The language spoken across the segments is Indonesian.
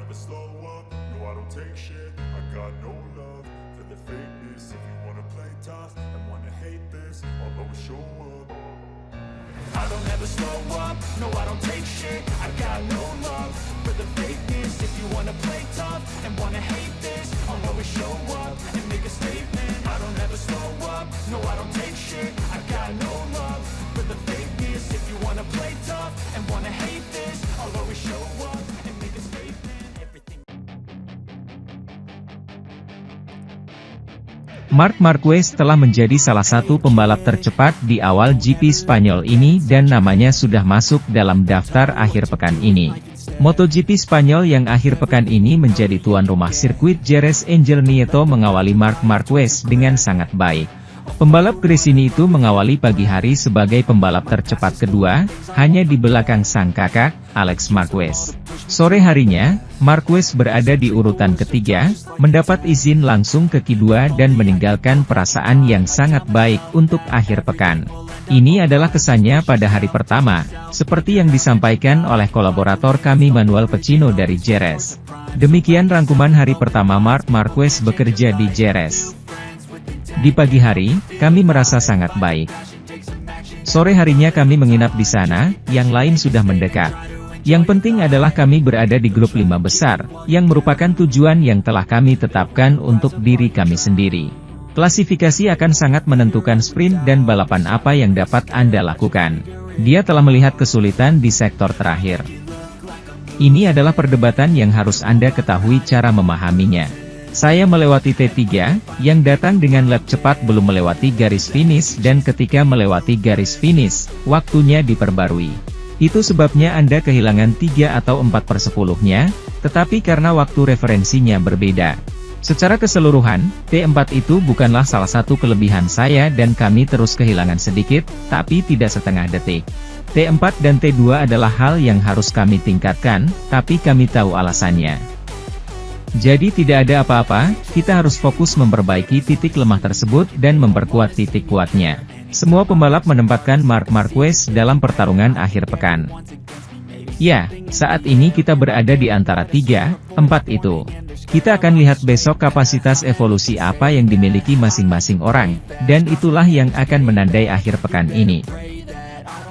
never slow up, no I don't take shit. I got no love for the fakeness. If you wanna play tough and wanna hate this, I'll always show up. I don't ever slow up, no I don't take shit. I got no love for the fakeness. If you wanna play tough and wanna hate this, I'll always show up and make a statement. I don't ever slow up, no I don't take shit. I got no love for the fakeness. If you wanna play tough and wanna hate this, I'll always show up and make a statement. Everything. Marc Marquez telah menjadi salah satu pembalap tercepat di awal GP Spanyol ini dan namanya sudah masuk dalam daftar akhir pekan ini. MotoGP Spanyol yang akhir pekan ini menjadi tuan rumah sirkuit Jerez Angel Nieto mengawali Marc Marquez dengan sangat baik. Pembalap Gresini itu mengawali pagi hari sebagai pembalap tercepat kedua, hanya di belakang sang kakak, Alex Marquez. Sore harinya, Marquez berada di urutan ketiga, mendapat izin langsung ke Q2 dan meninggalkan perasaan yang sangat baik untuk akhir pekan. Ini adalah kesannya pada hari pertama, seperti yang disampaikan oleh kolaborator kami Manuel Pecino dari Jerez. Demikian rangkuman hari pertama Marc Marquez bekerja di Jerez. Di pagi hari, kami merasa sangat baik. Sore harinya kami menginap di sana, yang lain sudah mendekat. Yang penting adalah kami berada di grup 5 besar, yang merupakan tujuan yang telah kami tetapkan untuk diri kami sendiri. Klasifikasi akan sangat menentukan sprint dan balapan apa yang dapat Anda lakukan. Dia telah melihat kesulitan di sektor terakhir. Ini adalah perdebatan yang harus Anda ketahui cara memahaminya. Saya melewati T3, yang datang dengan lap cepat belum melewati garis finish dan ketika melewati garis finish, waktunya diperbarui. Itu sebabnya Anda kehilangan 3 atau 4/10-nya, tetapi karena waktu referensinya berbeda. Secara keseluruhan, T4 itu bukanlah salah satu kelebihan saya dan kami terus kehilangan sedikit, tapi tidak setengah detik. T4 dan T2 adalah hal yang harus kami tingkatkan, tapi kami tahu alasannya. Jadi tidak ada apa-apa, kita harus fokus memperbaiki titik lemah tersebut dan memperkuat titik kuatnya. Semua pembalap menempatkan Marc Marquez dalam pertarungan akhir pekan. Ya, saat ini kita berada di antara 3-4 itu. Kita akan lihat besok kapasitas evolusi apa yang dimiliki masing-masing orang, dan itulah yang akan menandai akhir pekan ini.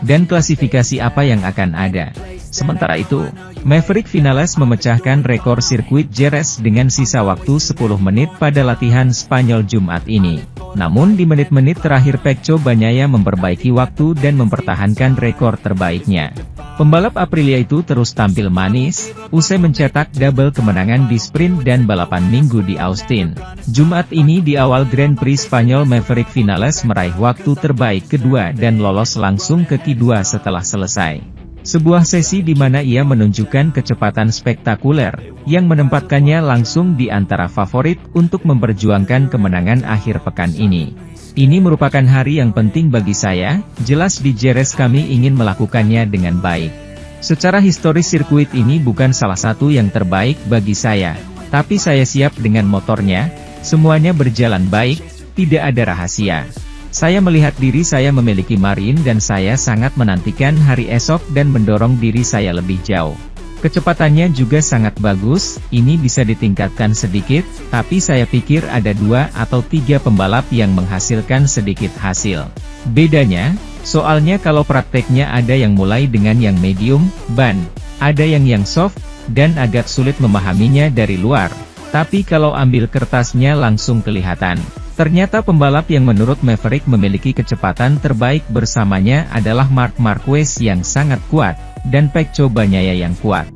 Dan klasifikasi apa yang akan ada. Sementara itu, Maverick Vinales memecahkan rekor sirkuit Jerez dengan sisa waktu 10 menit pada latihan Spanyol Jumat ini. Namun di menit-menit terakhir Pecco Bagnaia memperbaiki waktu dan mempertahankan rekor terbaiknya. Pembalap Aprilia itu terus tampil manis, usai mencetak double kemenangan di sprint dan balapan minggu di Austin. Jumat ini di awal Grand Prix Spanyol Maverick Vinales meraih waktu terbaik kedua dan lolos langsung ke Q2 setelah selesai. Sebuah sesi di mana ia menunjukkan kecepatan spektakuler, yang menempatkannya langsung di antara favorit untuk memperjuangkan kemenangan akhir pekan ini. Ini merupakan hari yang penting bagi saya, jelas di Jerez kami ingin melakukannya dengan baik. Secara historis sirkuit ini bukan salah satu yang terbaik bagi saya, tapi saya siap dengan motornya, semuanya berjalan baik, tidak ada rahasia. Saya melihat diri saya memiliki Marin dan saya sangat menantikan hari esok dan mendorong diri saya lebih jauh. Kecepatannya juga sangat bagus, ini bisa ditingkatkan sedikit, tapi saya pikir ada 2 atau 3 pembalap yang menghasilkan sedikit hasil. Bedanya, soalnya kalau prakteknya ada yang mulai dengan yang medium, ban, ada yang soft, dan agak sulit memahaminya dari luar. Tapi kalau ambil kertasnya langsung kelihatan. Ternyata pembalap yang menurut Maverick memiliki kecepatan terbaik bersamanya adalah Marc Marquez yang sangat kuat, dan Pecco Bagnaia yang kuat.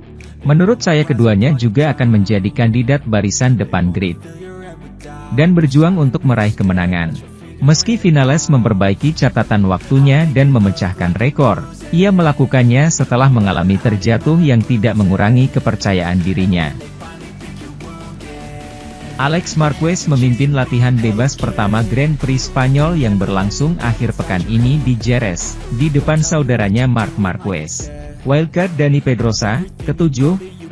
Menurut saya keduanya juga akan menjadi kandidat barisan depan grid. Dan berjuang untuk meraih kemenangan. Meski Vinales memperbaiki catatan waktunya dan memecahkan rekor, ia melakukannya setelah mengalami terjatuh yang tidak mengurangi kepercayaan dirinya. Alex Marquez memimpin latihan bebas pertama Grand Prix Spanyol yang berlangsung akhir pekan ini di Jerez, di depan saudaranya Marc Marquez. Wildcard Dani Pedrosa, ke-7,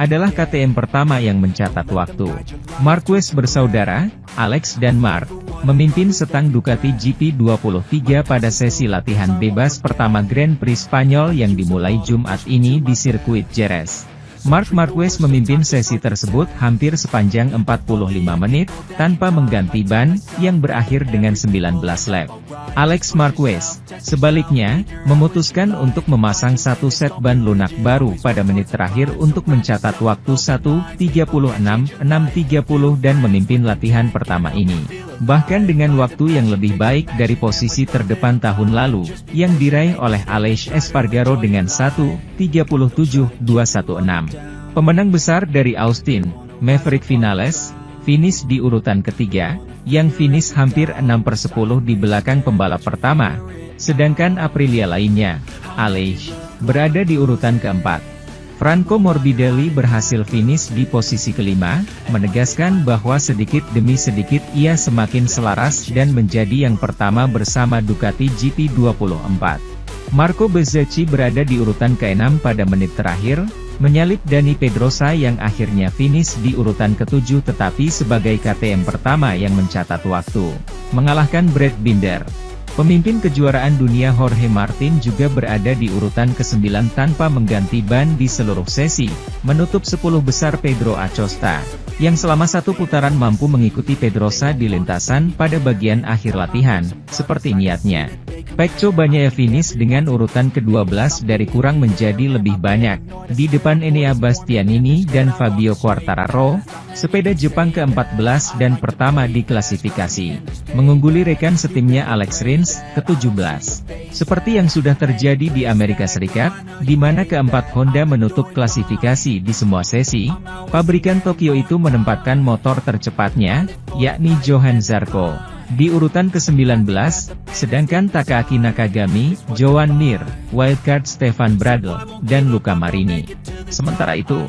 adalah KTM pertama yang mencatat waktu. Marquez bersaudara, Alex dan Marc, memimpin setang Ducati GP23 pada sesi latihan bebas pertama Grand Prix Spanyol yang dimulai Jumat ini di sirkuit Jerez. Marc Marquez memimpin sesi tersebut hampir sepanjang 45 menit, tanpa mengganti ban, yang berakhir dengan 19 lap. Alex Marquez, sebaliknya, memutuskan untuk memasang satu set ban lunak baru pada menit terakhir untuk mencatat waktu 1:36.630 dan memimpin latihan pertama ini. Bahkan dengan waktu yang lebih baik dari posisi terdepan tahun lalu, yang diraih oleh Aleix Espargaro dengan 1:37.216. Pemenang besar dari Austin, Maverick Vinales, finish di urutan ketiga, yang finish hampir 6/10 di belakang pembalap pertama, sedangkan Aprilia lainnya, Aleix, berada di urutan keempat. Franco Morbidelli berhasil finish di posisi kelima, menegaskan bahwa sedikit demi sedikit ia semakin selaras dan menjadi yang pertama bersama Ducati GP24. Marco Bezzecchi berada di urutan ke-6 pada menit terakhir, menyalip Dani Pedrosa yang akhirnya finish di urutan ke-7 tetapi sebagai KTM pertama yang mencatat waktu, mengalahkan Brad Binder. Pemimpin kejuaraan dunia Jorge Martin juga berada di urutan ke-9 tanpa mengganti ban di seluruh sesi, menutup 10 besar Pedro Acosta, yang selama satu putaran mampu mengikuti Pedrosa di lintasan pada bagian akhir latihan, seperti niatnya. Pecco Bagnaia finish dengan urutan ke-12 dari kurang menjadi lebih banyak, di depan Enea Bastianini dan Fabio Quartararo, sepeda Jepang ke-14 dan pertama di klasifikasi, mengungguli rekan setimnya Alex Rins, ke-17. Seperti yang sudah terjadi di Amerika Serikat, di mana keempat Honda menutup klasifikasi di semua sesi, pabrikan Tokyo itu menempatkan motor tercepatnya, yakni Johann Zarco, di urutan ke-19, sedangkan Takaaki Nakagami, Joan Mir, wildcard Stefan Bradl, dan Luca Marini. Sementara itu,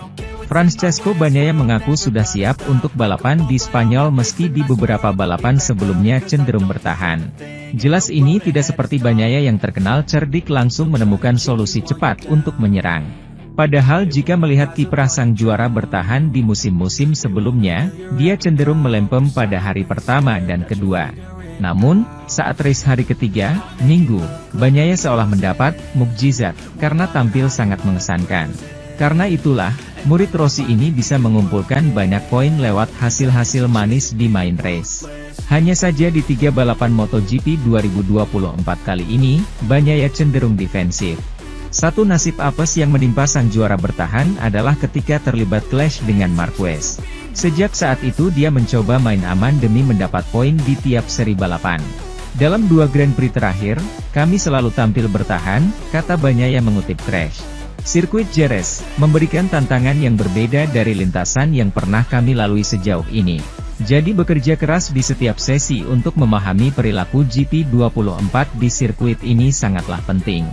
Francesco Bagnaia mengaku sudah siap untuk balapan di Spanyol meski di beberapa balapan sebelumnya cenderung bertahan. Jelas ini tidak seperti Bagnaia yang terkenal cerdik langsung menemukan solusi cepat untuk menyerang. Padahal jika melihat kiprah sang juara bertahan di musim-musim sebelumnya, dia cenderung melempem pada hari pertama dan kedua. Namun, saat race hari ketiga, Minggu, Bagnaia seolah mendapat mukjizat, karena tampil sangat mengesankan. Karena itulah, murid Rossi ini bisa mengumpulkan banyak poin lewat hasil-hasil manis di main race. Hanya saja di 3 balapan MotoGP 2024 kali ini, Bagnaia cenderung defensif. Satu nasib apes yang menimpa sang juara bertahan adalah ketika terlibat clash dengan Marquez. Sejak saat itu dia mencoba main aman demi mendapat poin di tiap seri balapan. Dalam 2 Grand Prix terakhir, kami selalu tampil bertahan, kata Bagnaia mengutip Crash. Sirkuit Jerez memberikan tantangan yang berbeda dari lintasan yang pernah kami lalui sejauh ini. Jadi bekerja keras di setiap sesi untuk memahami perilaku GP24 di sirkuit ini sangatlah penting.